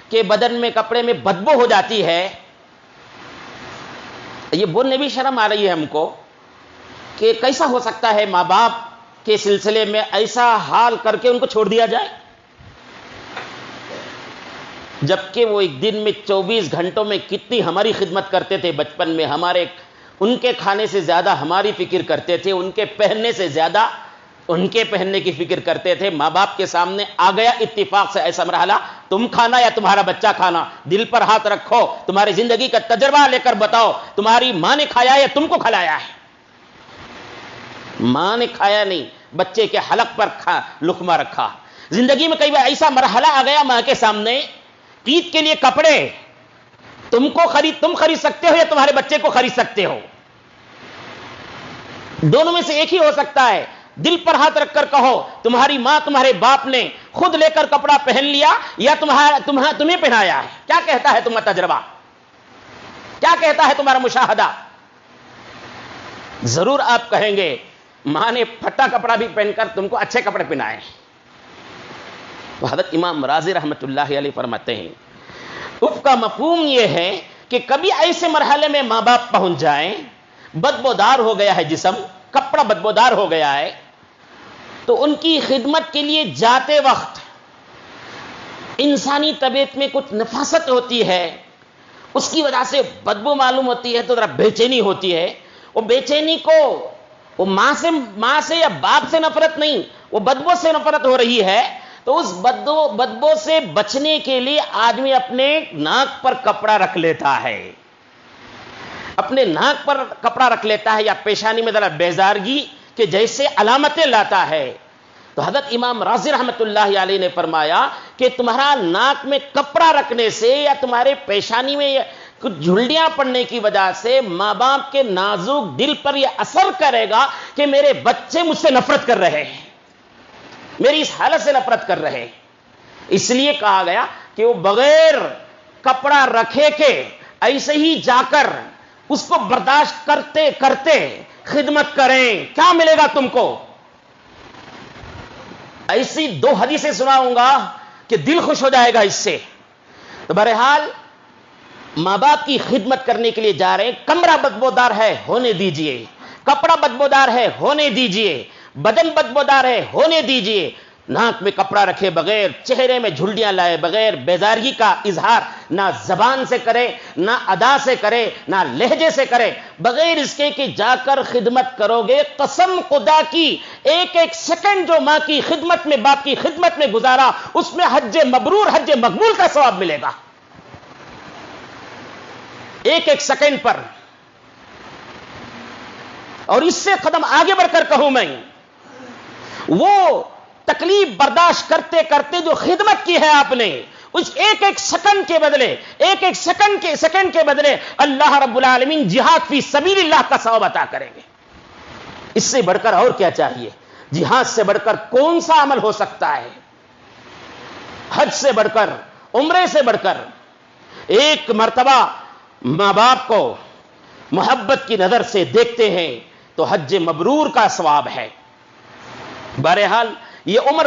کہ بدن میں، کپڑے میں بدبو ہو جاتی ہے، یہ بولنے بھی شرم آ رہی ہے ہم کو کہ کیسا ہو سکتا ہے ماں باپ کے سلسلے میں ایسا حال کر کے ان کو چھوڑ دیا جائے، جبکہ وہ ایک دن میں 24 گھنٹوں میں کتنی ہماری خدمت کرتے تھے۔ بچپن میں ہمارے ان کے کھانے سے زیادہ ہماری فکر کرتے تھے، ان کے پہننے سے زیادہ ان کے پہننے کی فکر کرتے تھے۔ ماں باپ کے سامنے آ گیا اتفاق سے ایسا مرحلہ، تم کھانا یا تمہارا بچہ کھانا، دل پر ہاتھ رکھو، تمہاری زندگی کا تجربہ لے کر بتاؤ، تمہاری ماں نے کھایا یا تم کو کھلایا ہے؟ ماں نے کھایا نہیں، بچے کے حلق پر لقمہ رکھا۔ زندگی میں کئی بار ایسا مرحلہ آ گیا ماں کے سامنے، عید کے لیے کپڑے تم خرید سکتے ہو یا تمہارے بچے کو خرید سکتے ہو، دونوں میں سے ایک ہی ہو سکتا ہے۔ دل پر ہاتھ رکھ کر کہو، تمہاری ماں تمہارے باپ نے خود لے کر کپڑا پہن لیا یا تمہیں پہنایا ہے؟ کیا کہتا ہے تمہارا تجربہ؟ کیا کہتا ہے تمہارا مشاہدہ؟ ضرور آپ کہیں گے ماں نے پھٹا کپڑا بھی پہن کر تم کو اچھے کپڑے پہنائے۔ تو حضرت امام رازی رحمت اللہ علیہ فرماتے ہیں اف کا مفہوم یہ ہے کہ کبھی ایسے مرحلے میں ماں باپ پہنچ جائیں، بدبودار ہو گیا ہے جسم، کپڑا بدبودار ہو گیا ہے، تو ان کی خدمت کے لیے جاتے وقت انسانی طبیعت میں کچھ نفاست ہوتی ہے، اس کی وجہ سے بدبو معلوم ہوتی ہے، تو ذرا بے چینی ہوتی ہے۔ وہ بے چینی کو وہ ماں سے یا باپ سے نفرت نہیں، وہ بدبو سے نفرت ہو رہی ہے، تو اس بدبو سے بچنے کے لیے آدمی اپنے ناک پر کپڑا رکھ لیتا ہے، اپنے ناک پر کپڑا رکھ لیتا ہے، یا پیشانی میں ذرا بیزارگی کے جیسے علامتیں لاتا ہے۔ تو حضرت امام رازی رحمت اللہ علیہ نے فرمایا کہ تمہارا ناک میں کپڑا رکھنے سے یا تمہارے پیشانی میں کچھ جھلڈیاں پڑنے کی وجہ سے ماں باپ کے نازک دل پر یہ اثر کرے گا کہ میرے بچے مجھ سے نفرت کر رہے ہیں، میری اس حالت سے نفرت کر رہے ہیں۔ اس لیے کہا گیا کہ وہ بغیر کپڑا رکھے کے ایسے ہی جا کر اس کو برداشت کرتے کرتے خدمت کریں، کیا ملے گا تم کو؟ ایسی 2 حدیثیں سناؤں گا کہ دل خوش ہو جائے گا اس سے۔ تو بہرحال ماں باپ کی خدمت کرنے کے لیے جا رہے ہیں، کمرہ بدبودار ہے ہونے دیجئے، کپڑا بدبودار ہے ہونے دیجئے، بدن بدبودار ہے ہونے دیجئے، ناک میں کپڑا رکھے بغیر، چہرے میں جھلڈیاں لائے بغیر، بیزارگی کا اظہار نہ زبان سے کرے، نہ ادا سے کرے، نہ لہجے سے کرے، بغیر اس کے کہ جا کر خدمت کرو گے، قسم خدا کی ایک ایک سیکنڈ جو ماں کی خدمت میں باپ کی خدمت میں گزارا، اس میں حج مبرور حج مقبول کا ثواب ملے گا، ایک ایک سیکنڈ پر۔ اور اس سے قدم آگے بڑھ کر کہوں میں، وہ تکلیف برداشت کرتے کرتے جو خدمت کی ہے آپ نے، اس ایک ایک سیکنڈ کے بدلے، ایک ایک سیکنڈ کے بدلے اللہ رب العالمین جہاد فی سبیل اللہ کا ثواب عطا کریں گے۔ اس سے بڑھ کر اور کیا چاہیے؟ جہاد سے بڑھ کر کون سا عمل ہو سکتا ہے؟ حج سے بڑھ کر، عمرے سے بڑھ کر، ایک مرتبہ ماں باپ کو محبت کی نظر سے دیکھتے ہیں تو حج مبرور کا ثواب ہے۔ بہرحال یہ عمر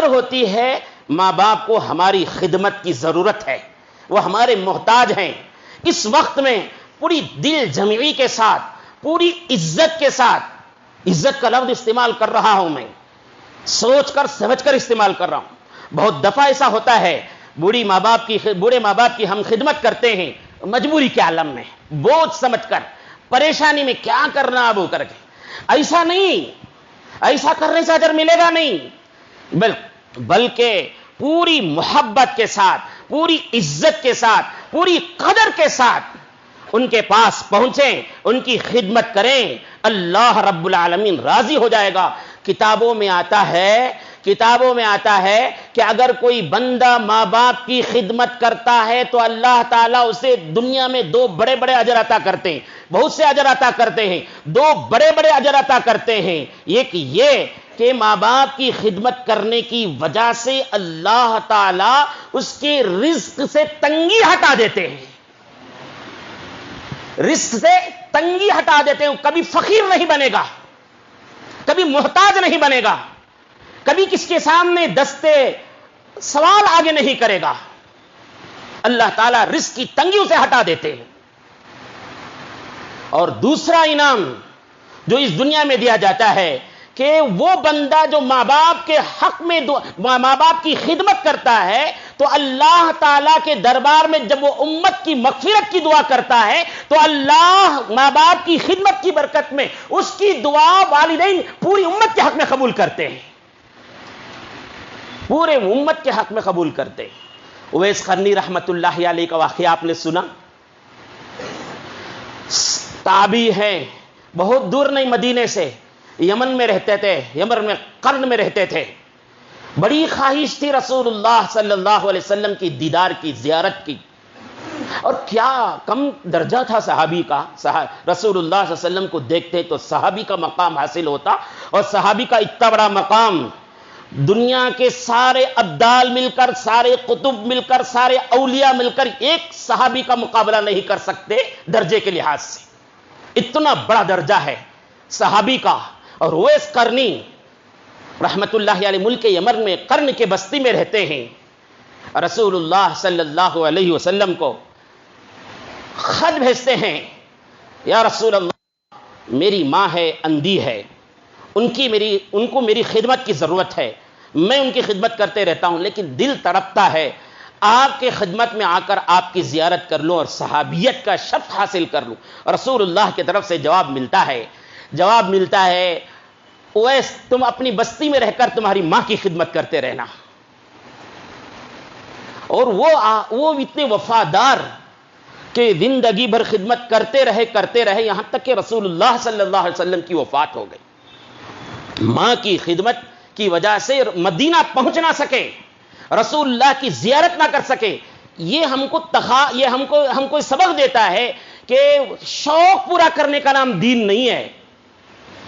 ہوتی ہے ماں باپ کو ہماری خدمت کی ضرورت ہے، وہ ہمارے محتاج ہیں۔ اس وقت میں پوری دل جمعی کے ساتھ، پوری عزت کے ساتھ، عزت کا لفظ استعمال کر رہا ہوں میں، سوچ کر سمجھ کر استعمال کر رہا ہوں۔ بہت دفعہ ایسا ہوتا ہے بوڑھے ماں باپ کی ہم خدمت کرتے ہیں مجبوری کے عالم میں، بوجھ سمجھ کر، پریشانی میں، کیا کرنا ابو کر کے۔ ایسا نہیں، ایسا کرنے سے اجر ملے گا نہیں، بلکہ پوری محبت کے ساتھ، پوری عزت کے ساتھ، پوری قدر کے ساتھ ان کے پاس پہنچیں، ان کی خدمت کریں، اللہ رب العالمین راضی ہو جائے گا۔ کتابوں میں آتا ہے کہ اگر کوئی بندہ ماں باپ کی خدمت کرتا ہے تو اللہ تعالیٰ اسے دنیا میں 2 بڑے بڑے اجر عطا کرتے ہیں، بہت سے اجر عطا کرتے ہیں، 2 بڑے بڑے اجر عطا کرتے ہیں۔ ایک یہ کہ ماں باپ کی خدمت کرنے کی وجہ سے اللہ تعالیٰ اس کے رزق سے تنگی ہٹا دیتے ہیں، رزق سے تنگی ہٹا دیتے ہیں، کبھی فقیر نہیں بنے گا، کبھی محتاج نہیں بنے گا، کبھی کس کے سامنے دستے سوال آگے نہیں کرے گا، اللہ تعالیٰ رزق کی تنگیوں سے ہٹا دیتے ہیں۔ اور دوسرا انعام جو اس دنیا میں دیا جاتا ہے کہ وہ بندہ جو ماں باپ کے حق میں ماں باپ کی خدمت کرتا ہے تو اللہ تعالیٰ کے دربار میں جب وہ امت کی مغفرت کی دعا کرتا ہے تو اللہ ماں باپ کی خدمت کی برکت میں اس کی دعا والدین پوری امت کے حق میں قبول کرتے ہیں، پورے امت کے حق میں قبول کرتے ہیں۔ اویس قرنی رحمت اللہ علیہ کا واقعہ آپ نے سنا، تابعی ہیں، بہت دور نہیں مدینے سے، یمن میں رہتے تھے، یمن میں قرن میں رہتے تھے، بڑی خواہش تھی رسول اللہ صلی اللہ علیہ وسلم کی دیدار کی، زیارت کی، اور کیا کم درجہ تھا صحابی کا، رسول اللہ صلی اللہ علیہ وسلم کو دیکھتے تو صحابی کا مقام حاصل ہوتا، اور صحابی کا اتنا بڑا مقام دنیا کے سارے ابدال مل کر، سارے قطب مل کر، سارے اولیاء مل کر ایک صحابی کا مقابلہ نہیں کر سکتے درجے کے لحاظ سے، اتنا بڑا درجہ ہے صحابی کا۔ اور اویس قرنی رحمت اللہ علیہ ملک یمن میں قرن کے بستی میں رہتے ہیں، رسول اللہ صلی اللہ علیہ وسلم کو خط بھیجتے ہیں، یا رسول اللہ میری ماں ہے، اندھی ہے، ان کو میری خدمت کی ضرورت ہے، میں ان کی خدمت کرتے رہتا ہوں، لیکن دل تڑپتا ہے آپ کے خدمت میں آ کر آپ کی زیارت کر لوں اور صحابیت کا شرف حاصل کر لوں۔ رسول اللہ کی طرف سے جواب ملتا ہے اویس تم اپنی بستی میں رہ کر تمہاری ماں کی خدمت کرتے رہنا۔ اور وہ اتنے وفادار کہ زندگی بھر خدمت کرتے رہے یہاں تک کہ رسول اللہ صلی اللہ علیہ وسلم کی وفات ہو گئی۔ ماں کی خدمت کی وجہ سے مدینہ پہنچ نہ سکے، رسول اللہ کی زیارت نہ کر سکے، یہ ہم کو سبق دیتا ہے کہ شوق پورا کرنے کا نام دین نہیں ہے،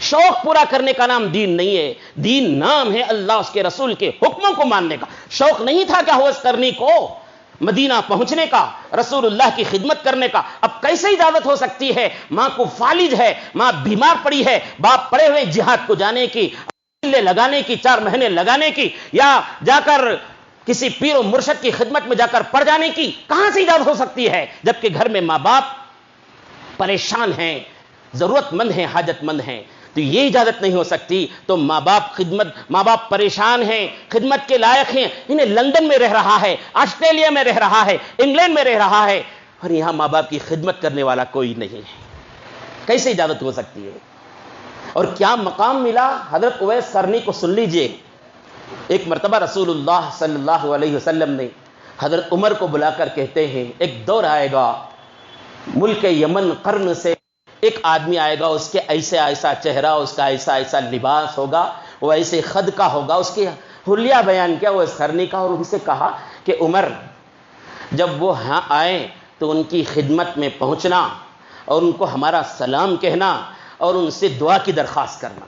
شوق پورا کرنے کا نام دین نہیں ہے، دین نام ہے اللہ اس کے رسول کے حکموں کو ماننے کا۔ شوق نہیں تھا کہ اویس قرنی کو مدینہ پہنچنے کا، رسول اللہ کی خدمت کرنے کا، اب کیسے اجازت ہو سکتی ہے؟ ماں کو فالج ہے، ماں بیمار پڑی ہے، باپ پڑے ہوئے جہاد کو جانے کی، لگانے کی، 4 مہینے لگانے کی، یا جا کر کسی پیر و مرشد کی خدمت میں جا کر پڑ جانے کی کہاں سے اجازت ہو سکتی ہے؟ جبکہ گھر میں ماں باپ پریشان ہیں، ضرورت مند ہیں، حاجت مند ہیں، تو یہ اجازت نہیں ہو سکتی۔ تو ماں باپ پریشان ہیں، خدمت کے لائق ہیں، انہیں لندن میں رہ رہا ہے، آسٹریلیا میں رہ رہا ہے، انگلینڈ میں رہ رہا ہے، اور یہاں ماں باپ کی خدمت کرنے والا کوئی نہیں ہے، کیسے اجازت ہو سکتی ہے؟ اور کیا مقام ملا حضرت اویس قرنی کو، سن لیجئے۔ ایک مرتبہ رسول اللہ صلی اللہ علیہ وسلم نے حضرت عمر کو بلا کر کہتے ہیں ایک دور آئے گا، ملک یمن قرن سے ایک آدمی آئے گا، اس کے ایسا چہرہ، اس کا ایسا لباس ہوگا، وہ ایسے خد کا ہوگا، اس کی حلیہ بیان کیا اویس قرنی کا، اور ان سے کہا کہ عمر جب وہ ہاں آئیں تو ان کی خدمت میں پہنچنا اور ان کو ہمارا سلام کہنا اور ان سے دعا کی درخواست کرنا۔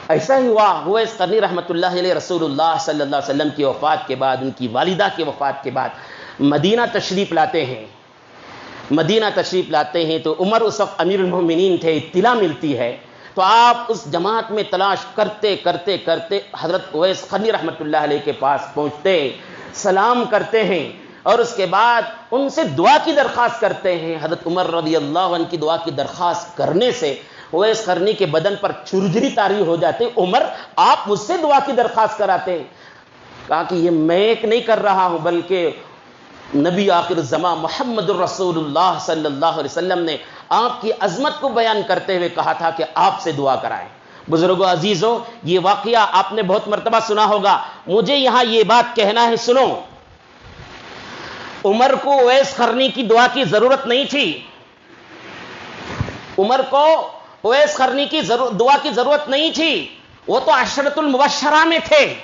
ایسا ہی ہوا، اویس قرنی رحمت اللہ علیہ رسول اللہ صلی اللہ علیہ وسلم کی وفات کے بعد، ان کی والدہ کی وفات کے بعد مدینہ تشریف لاتے ہیں تو عمر اس وقت امیر المومنین تھے، اطلاع ملتی ہے تو آپ اس جماعت میں تلاش کرتے حضرت اویس قرنی رحمت اللہ علیہ کے پاس پہنچتے، سلام کرتے ہیں اور اس کے بعد ان سے دعا کی درخواست کرتے ہیں۔ حضرت عمر رضی اللہ عنہ کی دعا کی درخواست کرنے سے اویس قرنی کے بدن پر چرجری طاری ہو جاتے، عمر آپ مجھ سے دعا کی درخواست کراتے ہیں؟ کہا کہ یہ میں ایک نہیں کر رہا ہوں، بلکہ نبی آخر الزمان محمد الرسول اللہ صلی اللہ علیہ وسلم نے آپ کی عظمت کو بیان کرتے ہوئے کہا تھا کہ آپ سے دعا کرائیں۔ بزرگوں عزیزوں، یہ واقعہ آپ نے بہت مرتبہ سنا ہوگا، مجھے یہاں یہ بات کہنا ہے، سنو، عمر کو اویس قرنی کی دعا کی ضرورت نہیں تھی، عمر کو اویس قرنی کی دعا کی ضرورت نہیں تھی، وہ تو عشرۃ المبشرہ میں تھے،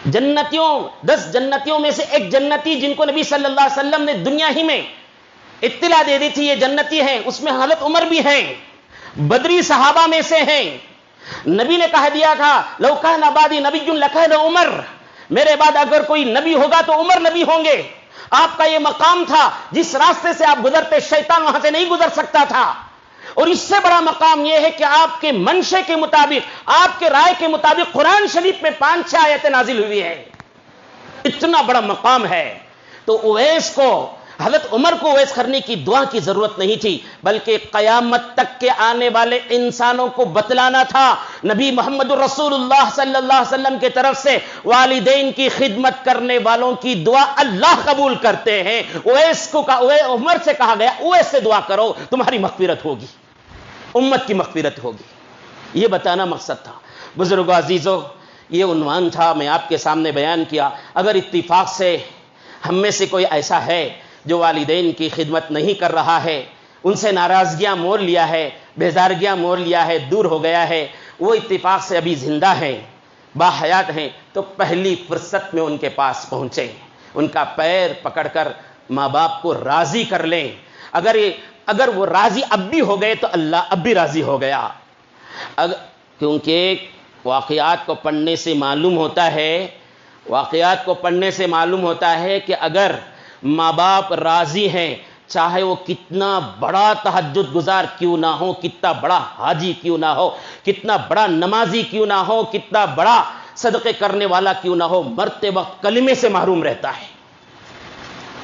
جنتیوں 10 جنتیوں میں سے ایک جنتی جن کو نبی صلی اللہ علیہ وسلم نے دنیا ہی میں اطلاع دے دی تھی یہ جنتی ہیں، اس میں حضرت عمر بھی ہیں، بدری صحابہ میں سے ہیں۔ نبی نے کہہ دیا تھا لو کان بعدی نبی لکان عمر، میرے بعد اگر کوئی نبی ہوگا تو عمر نبی ہوں گے۔ آپ کا یہ مقام تھا، جس راستے سے آپ گزرتے شیطان وہاں سے نہیں گزر سکتا تھا، اور اس سے بڑا مقام یہ ہے کہ آپ کے منشے کے مطابق، آپ کے رائے کے مطابق قرآن شریف میں 5-6 آیتیں نازل ہوئی ہیں، اتنا بڑا مقام ہے۔ تو اویس کو حضرت عمر کو اویس قرنی کی دعا کی ضرورت نہیں تھی، بلکہ قیامت تک کے آنے والے انسانوں کو بتلانا تھا نبی محمد رسول اللہ صلی اللہ علیہ وسلم کے طرف سے والدین کی خدمت کرنے والوں کی دعا اللہ قبول کرتے ہیں۔ عمر سے کہا گیا اویس سے دعا کرو تمہاری مغفرت ہوگی، امت کی مغفرت ہوگی، یہ بتانا مقصد تھا۔ بزرگوں عزیزوں، یہ عنوان تھا، میں آپ کے سامنے بیان کیا۔ اگر اتفاق سے ہم میں سے کوئی ایسا ہے جو والدین کی خدمت نہیں کر رہا ہے، ان سے ناراضگیاں مول لیا ہے، بیزارگیاں مول لیا ہے، دور ہو گیا ہے، وہ اتفاق سے ابھی زندہ ہیں، باحیات ہیں، تو پہلی فرصت میں ان کے پاس پہنچیں، ان کا پیر پکڑ کر ماں باپ کو راضی کر لیں۔ اگر وہ راضی اب بھی ہو گئے تو اللہ اب بھی راضی ہو گیا، کیونکہ واقعات کو پڑھنے سے معلوم ہوتا ہے کہ اگر ماں باپ راضی ہیں، چاہے وہ کتنا بڑا تہجد گزار کیوں نہ ہو، کتنا بڑا حاجی کیوں نہ ہو، کتنا بڑا نمازی کیوں نہ ہو، کتنا بڑا صدقے کرنے والا کیوں نہ ہو، مرتے وقت کلمے سے محروم رہتا ہے۔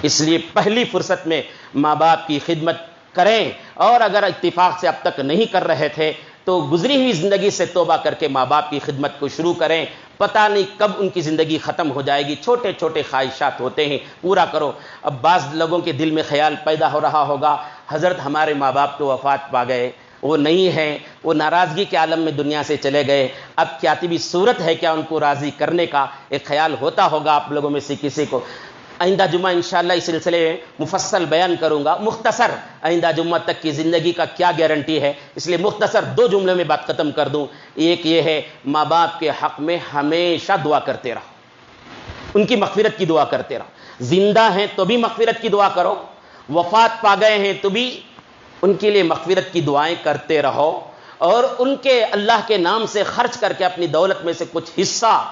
اس لیے پہلی فرصت میں ماں باپ کی خدمت کریں، اور اگر اتفاق سے اب تک نہیں کر رہے تھے تو گزری ہوئی زندگی سے توبہ کر کے ماں باپ کی خدمت کو شروع کریں۔ پتہ نہیں کب ان کی زندگی ختم ہو جائے گی، چھوٹے چھوٹے خواہشات ہوتے ہیں، پورا کرو۔ اب بعض لوگوں کے دل میں خیال پیدا ہو رہا ہوگا، حضرت ہمارے ماں باپ تو وفات پا گئے، وہ نہیں ہیں، وہ ناراضگی کے عالم میں دنیا سے چلے گئے، اب کیا طبی صورت ہے کیا ان کو راضی کرنے کا؟ ایک خیال ہوتا ہوگا آپ لوگوں میں سے کسی کو۔ آئندہ جمعہ انشاءاللہ اس سلسلے میں مفصل بیان کروں گا، مختصر آئندہ جمعہ تک کی زندگی کا کیا گارنٹی ہے، اس لیے مختصر 2 جملوں میں بات ختم کر دوں۔ ایک یہ ہے، ماں باپ کے حق میں ہمیشہ دعا کرتے رہو، ان کی مغفرت کی دعا کرتے رہو۔ زندہ ہیں تو بھی مغفرت کی دعا کرو، وفات پا گئے ہیں تو بھی ان کے لیے مغفرت کی دعائیں کرتے رہو، اور ان کے اللہ کے نام سے خرچ کر کے اپنی دولت میں سے کچھ حصہ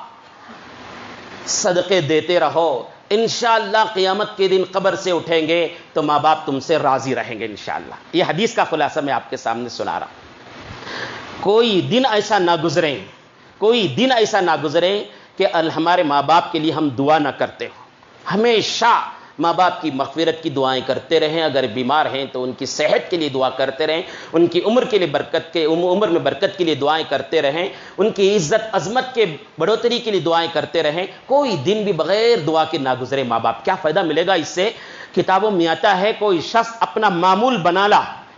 صدقے دیتے رہو۔ انشاءاللہ قیامت کے دن قبر سے اٹھیں گے تو ماں باپ تم سے راضی رہیں گے انشاءاللہ۔ یہ حدیث کا خلاصہ میں آپ کے سامنے سنا رہا ہوں۔ کوئی دن ایسا نہ گزرے کہ ہمارے ماں باپ کے لیے ہم دعا نہ کرتے ہوں۔ ہمیشہ ماں باپ کی مغفرت کی دعائیں کرتے رہیں، اگر بیمار ہیں تو ان کی صحت کے لیے دعا کرتے رہیں، ان کی عمر کے لیے عمر میں برکت کے لیے دعائیں کرتے رہیں، ان کی عزت عظمت کے بڑھوتری کے لیے دعائیں کرتے رہیں۔ کوئی دن بھی بغیر دعا کے نہ گزرے ماں باپ۔ کیا فائدہ ملے گا اس سے؟ کتابوں میں آتا ہے کوئی شخص اپنا معمول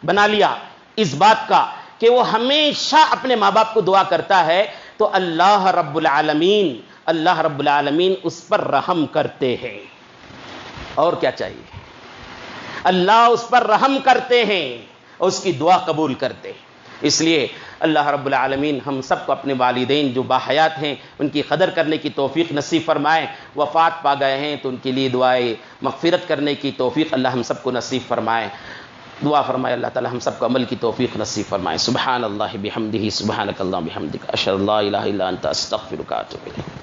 بنا لیا اس بات کا کہ وہ ہمیشہ اپنے ماں باپ کو دعا کرتا ہے، تو اللہ رب العالمین اس پر رحم کرتے ہیں۔ اور کیا چاہیے؟ اللہ اس پر رحم کرتے ہیں اور اس کی دعا قبول کرتے ہیں۔ اس لیے اللہ رب العالمین ہم سب کو اپنے والدین جو باحیات ہیں ان کی قدر کرنے کی توفیق نصیب فرمائے۔ وفات پا گئے ہیں تو ان کے لیے دعائیں مغفرت کرنے کی توفیق اللہ ہم سب کو نصیب فرمائے۔ دعا فرمائے اللہ تعالی ہم سب کو عمل کی توفیق نصیب فرمائے۔ سبحان اللہ بحمدہ، سبحانک اللہم بحمدک، اشہد ان لا الہ الا انت، استغفرک و اتوب الیک۔